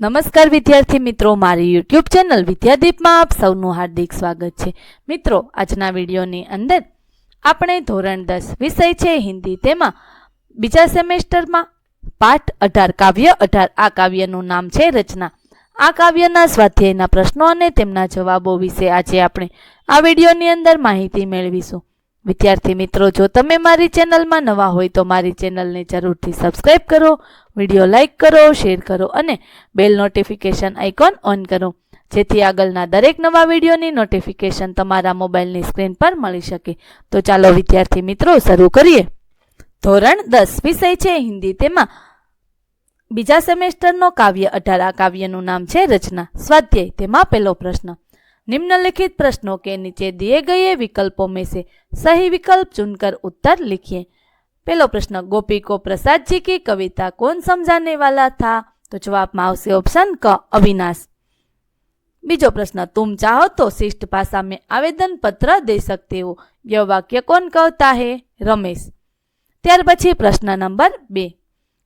નમસ્કાર વિદ્યાર્થી મિત્રો, મારી યુટ્યુબ ચેનલ વિદ્યાદીપમાં આપ સૌનું હાર્દિક સ્વાગત છે। મિત્રો, આજના વિડીયોની અંદર આપણે ધોરણ 10 વિષય છે હિન્દી, તેમાં બીજા સેમેસ્ટરમાં પાઠ 18 કાવ્ય 18 આ કાવ્યનું નામ છે રચના। આ કાવ્યના સ્વાધ્યાયના પ્રશ્નો અને તેમના જવાબો વિશે આજે આપણે આ વિડીયોની અંદર માહિતી મેળવીશું। વિદ્યાર્થી મિત્રો, જો તમે મારી ચેનલમાં નવા હોય તો મારી ચેનલને જરૂરથી સબસ્ક્રાઇબ કરો, વિડીયો લાઇક કરો, શેર કરો અને બેલ નોટિફિકેશન આઇકોન ઓન કરો, જેથી આગળના દરેક નવા વિડીયોની નોટિફિકેશન તમારા મોબાઈલની સ્ક્રીન પર મળી શકે। તો ચાલો વિદ્યાર્થી મિત્રો શરૂ કરીએ। ધોરણ 10 વિષય છે હિન્દી, તેમાં બીજા સેમેસ્ટરનો કાવ્ય 18 આ કાવ્યનું નામ છે રચના। स्वाध्याय, તેમાં પહેલો પ્રશ્ન, निम्नलिखित प्रश्नों के नीचे दिए गए विकल्पों में से सही विकल्प चुनकर उत्तर लिखिए। पहला प्रश्न, गोपी को प्रसाद जी की कविता कौन समझाने वाला था? तो जवाब में आवशे ऑप्शन क, अविनाश। बीजो प्रश्न, तुम चाहो तो शिष्ट भाषा में आवेदन पत्र दे सकते हो, यह वाक्य कौन कहता है? रमेश। त्यार पछी प्रश्न नंबर 2,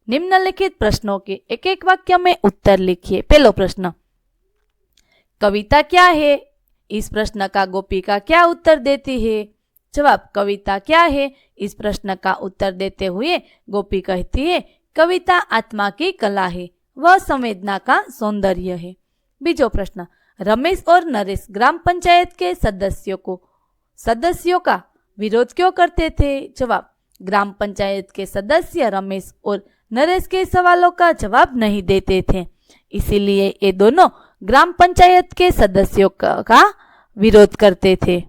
निम्नलिखित प्रश्नों के एक एक वाक्य में उत्तर लिखिए। पहलो प्रश्न, कविता क्या है? इस प्रश्न का गोपिका क्या उत्तर देती है? जवाब, कविता क्या है? इस प्रश्न का उत्तर देते हुए गोपी कहती है, कविता आत्मा की कला है, वह संवेदना का सौंदर्य है। बीजो प्रश्न, रमेश और नरेश ग्राम पंचायत के सदस्यों का विरोध क्यों करते थे? जवाब, ग्राम पंचायत के सदस्य रमेश और नरेश के सवालों का जवाब नहीं देते थे, इसीलिए ये दोनों ग्राम पंचायत के सदस्यों का विरोध करते थे।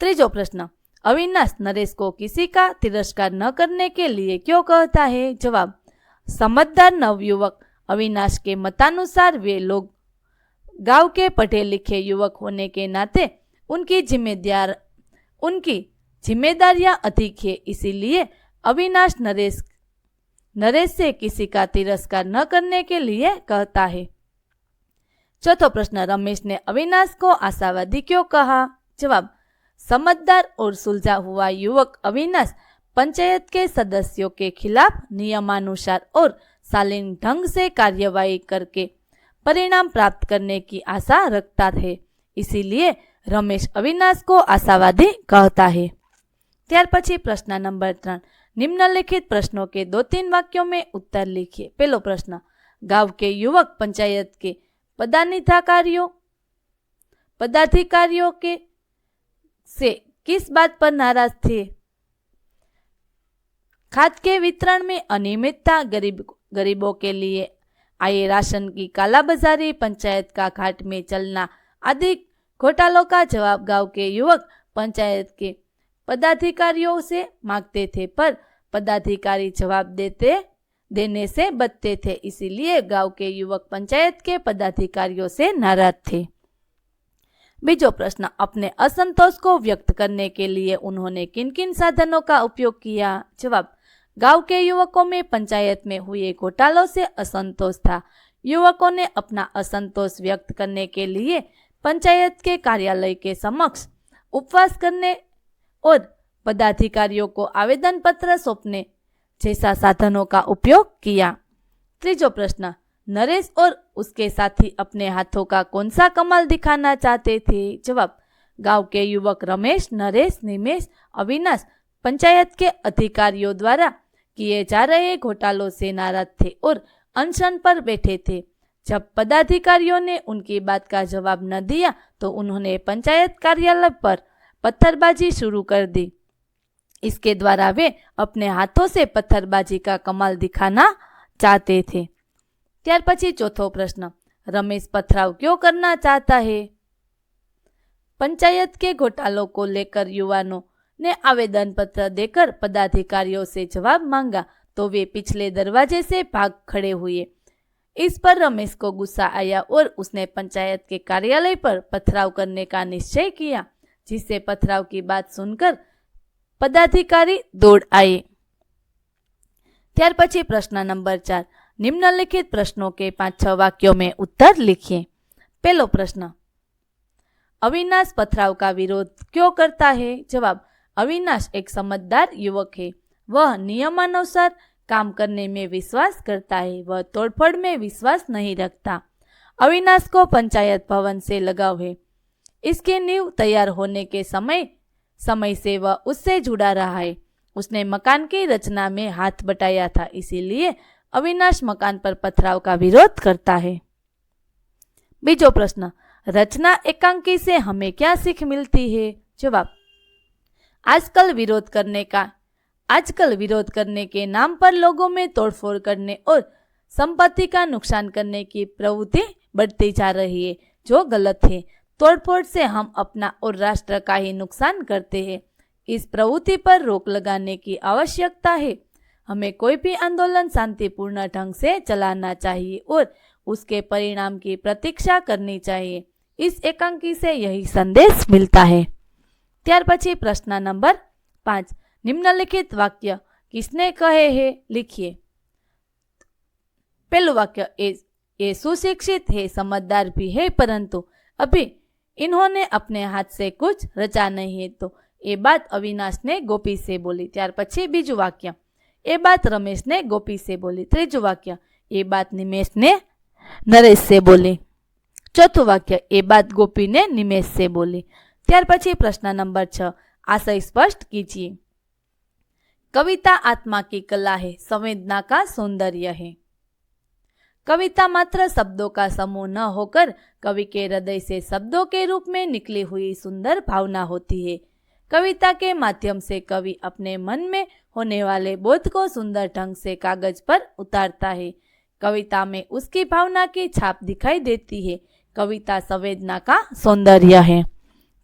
तीसरा प्रश्न, अविनाश नरेश को किसी का तिरस्कार न करने के लिए क्यों कहता है? जवाब, समझदार नवयुवक अविनाश के मतानुसार वे लोग गांव के पढ़े लिखे युवक होने के नाते उनकी जिम्मेदारियां अधिक है, इसीलिए अविनाश नरेश से किसी का तिरस्कार न करने के लिए कहता है। चौथा प्रश्न, रमेश ने अविनाश को आशावादी क्यों कहा? जवाब, समझदार और सुलझा हुआ युवक अविनाश पंचायत के सदस्यों के खिलाफ नियमानुसार और शालीन ढंग से कार्यवाही करके परिणाम प्राप्त करने की आशा रखता है, इसीलिए रमेश अविनाश को आशावादी कहता है। त्यार पछी प्रश्न नंबर 3, निम्नलिखित प्रश्नों के 2-3 वाक्यों में उत्तर लिखिए। पहलो प्रश्न, गांव के युवक पंचायत के पदाधिकारियों के से किस बात पर नाराज थे? खाद के वितरण में अनियमितता, गरीबों के लिए आए राशन की कालाबाजारी, पंचायत का घाट में चलना आदि घोटालों का जवाब गांव के युवक पंचायत के पदाधिकारियों से मांगते थे, पर पदाधिकारी जवाब देने से बचते थे, इसीलिए गांव के युवक पंचायत के पदाधिकारियों से नाराज थे। बीजो प्रश्न, अपने असंतोष को व्यक्त करने के लिए उन्होंने किन किन साधनों का उपयोग किया? जवाब, गांव के युवकों में पंचायत में हुए घोटालों से असंतोष था, युवकों ने अपना असंतोष व्यक्त करने के लिए पंचायत के कार्यालय के समक्ष उपवास करने और पदाधिकारियों को आवेदन पत्र सौंपने जैसा साधनों का उपयोग किया। तीसरा प्रश्न, नरेश और उसके साथी अपने हाथों का कौन सा कमाल दिखाना चाहते थे? जवाब, गांव के युवक रमेश, नरेश, निमेश, अविनाश पंचायत के अधिकारियों द्वारा किए जा रहे घोटालों से नाराज थे और अनशन पर बैठे थे। जब पदाधिकारियों ने उनकी बात का जवाब न दिया तो उन्होंने पंचायत कार्यालय पर पत्थरबाजी शुरू कर दी, इसके द्वारा वे अपने हाथों से पत्थरबाजी का कमाल दिखाना चाहते थे। त्यार पछी चौथो प्रश्न, रमेश पथराव क्यों करना चाहता है? पंचायत के घोटालों को लेकर युवानों ने आवेदन पत्र देकर पदाधिकारियों से जवाब मांगा तो वे पिछले दरवाजे से भाग खड़े हुए। इस पर रमेश को गुस्सा आया और उसने पंचायत के कार्यालय पर पथराव करने का निश्चय किया, जिससे पथराव की बात सुनकर पदाधिकारी दौड़ आए। त्यार पछी प्रश्न नंबर 4, निम्नलिखित प्रश्नों के 5-6 वाक्यों में उत्तर लिखिए। पहलो प्रश्न, अविनाश पथराव का विरोध क्यों करता है? जवाब, अविनाश एक समझदार युवक है, वह नियमानुसार काम करने में विश्वास करता है, वह तोड़फोड़ में विश्वास नहीं रखता। अविनाश को पंचायत भवन से लगाव है, इसकी नींव तैयार होने के समय से वह उससे जुड़ा रहा है। उसने मकान की रचना में हाथ बटाया था, इसीलिए अविनाश मकान पर पथराव का विरोध करता है। बीजो प्रश्न, रचना एकांकी से हमें क्या सीख मिलती है? जवाब, आजकल विरोध करने के नाम पर लोगों में तोड़फोड़ करने और संपत्ति का नुकसान करने की प्रवृत्ति बढ़ती जा रही है, जो गलत है। तोड़फोड़ से हम अपना और राष्ट्र का ही नुकसान करते हैं। इस प्रवृत्ति पर रोक लगाने की आवश्यकता है। हमें कोई भी आंदोलन शांतिपूर्ण ढंग से चलाना चाहिए और उसके परिणाम की प्रतीक्षा करनी चाहिए। इस एकांकी से यही संदेश मिलता है। ત્યાર પછી પ્રશ્ન નંબર 5, निम्नलिखित वाक्य किसने कहे हैं? लिखिए। पहलू वाक्य, ये सुशिक्षित है, समझदार भी है, परंतु अभी इन्होंने अपने हाथ से कुछ रचा नहीं है। तो ये बात अविनाश ने गोपी से बोली। ત્યાર પછી बीजू वाक्य, ये बात रमेश ने गोपी से बोली। ત્રીજું वाक्य, ये बात निमेश ने नरेश से बोली। चौथું वाक्य, ये बात गोपी ने निमेश से बोली। ત્યાર પછી પ્રશ્ન નંબર 6, आशय स्पष्ट कीजिए। कविता आत्मा की कला है, संवेदना का सौंदर्य है। कविता मात्र शब्दों का समूह न होकर कवि के हृदय से शब्दों के रूप में निकली हुई सुंदर भावना होती है। कविता के माध्यम से कवि अपने मन में होने वाले बोध को सुंदर ढंग से कागज पर उतारता है। कविता में उसकी भावना की छाप दिखाई देती है। कविता संवेदना का सौंदर्य है।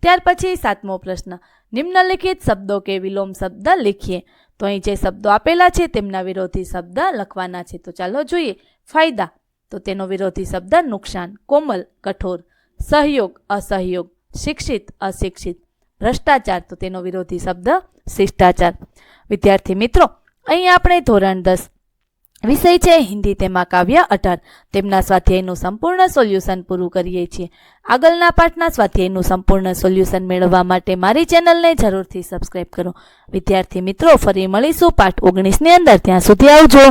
ત્યાર પછી 7મો પ્રશ્ન, નિમ્નલિખિત શબ્દો કે વિલોમ શબ્દ લખીએ। તો અહીં જે શબ્દો આપેલા છે તેમના વિરોધી શબ્દ લખવાના છે। તો ચાલો જોઈએ। ફાયદા, તો તેનો વિરોધી શબ્દ નુકસાન। કોમલ, કઠોર। સહયોગ, અસહયોગ। શિક્ષિત, અશિક્ષિત। ભ્રષ્ટાચાર, તો તેનો વિરોધી શબ્દ શિષ્ટાચાર। વિદ્યાર્થી મિત્રો, અહીં આપણે ધોરણ 10 વિષય છે હિન્દી, તેમાં કાવ્ય 18 તેમના સ્વાધ્યાયનું સંપૂર્ણ સોલ્યુશન પૂરું કરીએ છીએ। આગળના પાઠના સ્વાધ્યાયનું સંપૂર્ણ સોલ્યુશન મેળવવા માટે મારી ચેનલને જરૂરથી સબસ્ક્રાઇબ કરો। વિદ્યાર્થી મિત્રો, ફરી મળીશું પાઠ 19 ની અંદર। ત્યાં સુધી આવજો।